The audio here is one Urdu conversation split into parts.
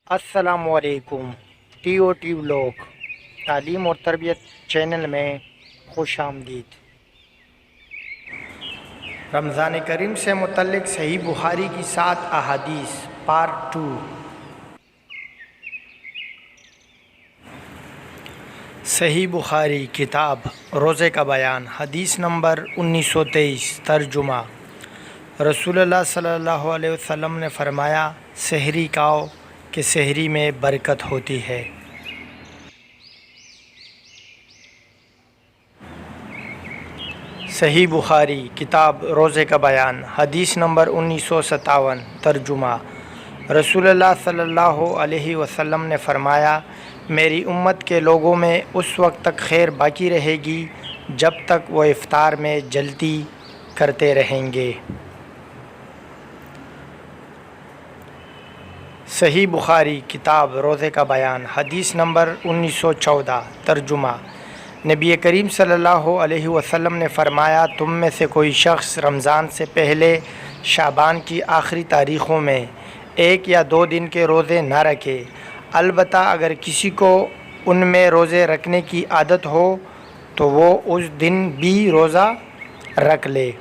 السلام علیکم۔ ٹی او ٹی بلاگ تعلیم اور تربیت چینل میں خوش آمدید۔ رمضان کریم سے متعلق صحیح بخاری کی 7 احادیث پارٹ 2۔ صحیح بخاری کتاب روزے کا بیان، حدیث نمبر 1923۔ ترجمہ۔ رسول اللہ صلی اللہ علیہ وسلم نے فرمایا، سحری کھاؤ کہ سحری میں برکت ہوتی ہے۔ صحیح بخاری کتاب روزے کا بیان، حدیث نمبر 1957۔ ترجمہ۔ رسول اللہ صلی اللہ علیہ وسلم نے فرمایا، میری امت کے لوگوں میں اس وقت تک خیر باقی رہے گی جب تک وہ افطار میں جلدی کرتے رہیں گے۔ صحیح بخاری کتاب روزے کا بیان، حدیث نمبر 1914۔ ترجمہ۔ نبی کریم صلی اللہ علیہ وسلم نے فرمایا، تم میں سے کوئی شخص رمضان سے پہلے شعبان کی آخری تاریخوں میں 1 یا 2 دن کے روزے نہ رکھے، البتہ اگر کسی کو ان میں روزے رکھنے کی عادت ہو تو وہ اس دن بھی روزہ رکھ لے۔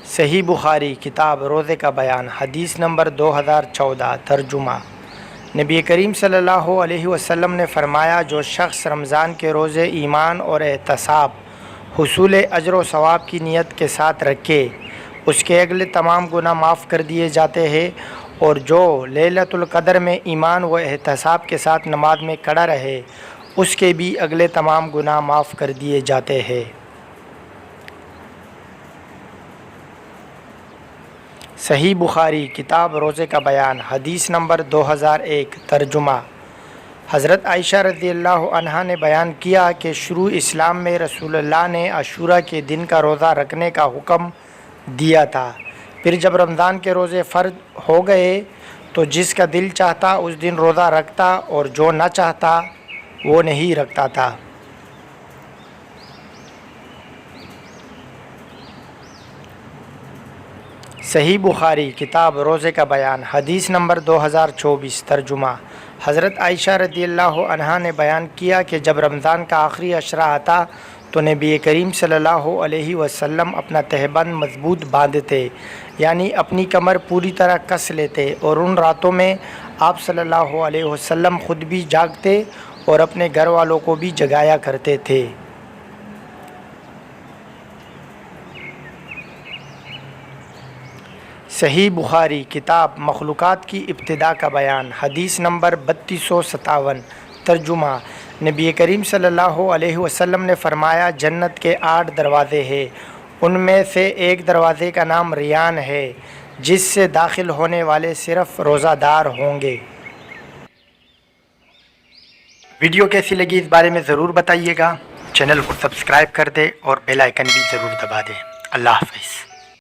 صحیح بخاری کتاب روزے کا بیان، حدیث نمبر 2014۔ ترجمہ۔ نبی کریم صلی اللہ علیہ وسلم نے فرمایا، جو شخص رمضان کے روزے ایمان اور احتساب حصول اجر و ثواب کی نیت کے ساتھ رکھے، اس کے اگلے تمام گناہ معاف کر دیے جاتے ہیں، اور جو لیلۃ القدر میں ایمان و احتساب کے ساتھ نماز میں کھڑا رہے، اس کے بھی اگلے تمام گناہ معاف کر دیے جاتے ہیں۔ صحیح بخاری کتاب روزے کا بیان، حدیث نمبر 2001۔ ترجمہ۔ حضرت عائشہ رضی اللہ عنہا نے بیان کیا کہ شروع اسلام میں رسول اللہ نے عاشوراء کے دن کا روزہ رکھنے کا حکم دیا تھا، پھر جب رمضان کے روزے فرض ہو گئے تو جس کا دل چاہتا اس دن روزہ رکھتا اور جو نہ چاہتا وہ نہیں رکھتا تھا۔ صحیح بخاری کتاب روزے کا بیان، حدیث نمبر 2024۔ ترجمہ۔ حضرت عائشہ رضی اللہ عنہا نے بیان کیا کہ جب رمضان کا آخری عشرہ آتا تو نبی کریم صلی اللہ علیہ وسلم اپنا تہبند مضبوط باندھتے، یعنی اپنی کمر پوری طرح کس لیتے، اور ان راتوں میں آپ صلی اللہ علیہ وسلم خود بھی جاگتے اور اپنے گھر والوں کو بھی جگایا کرتے تھے۔ صحیح بخاری کتاب مخلوقات کی ابتدا کا بیان، حدیث نمبر 3257۔ ترجمہ۔ نبی کریم صلی اللہ علیہ وسلم نے فرمایا، جنت کے 8 دروازے ہیں، ان میں سے ایک دروازے کا نام ریان ہے، جس سے داخل ہونے والے صرف روزہ دار ہوں گے۔ ویڈیو کیسی لگی اس بارے میں ضرور بتائیے گا، چینل کو سبسکرائب کر دیں اور بیل آئیکن بھی ضرور دبا دیں۔ اللہ حافظ۔